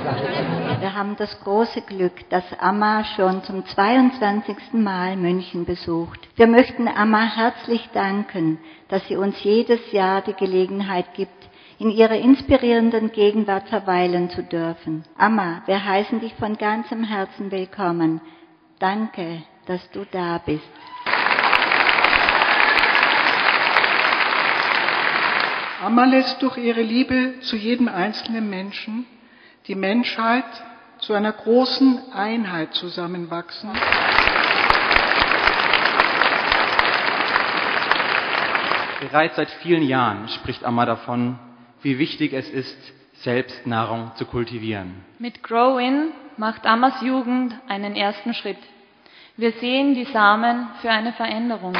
Wir haben das große Glück, dass Amma schon zum 22. Mal München besucht. Wir möchten Amma herzlich danken, dass sie uns jedes Jahr die Gelegenheit gibt, in ihrer inspirierenden Gegenwart verweilen zu dürfen. Amma, wir heißen dich von ganzem Herzen willkommen. Danke, dass du da bist. Amma lässt durch ihre Liebe zu jedem einzelnen Menschen die Menschheit zu einer großen Einheit zusammenwachsen. Bereits seit vielen Jahren spricht Amma davon, wie wichtig es ist, selbst Nahrung zu kultivieren. Mit Grow-In macht Ammas Jugend einen ersten Schritt. Wir sehen die Samen für eine Veränderung.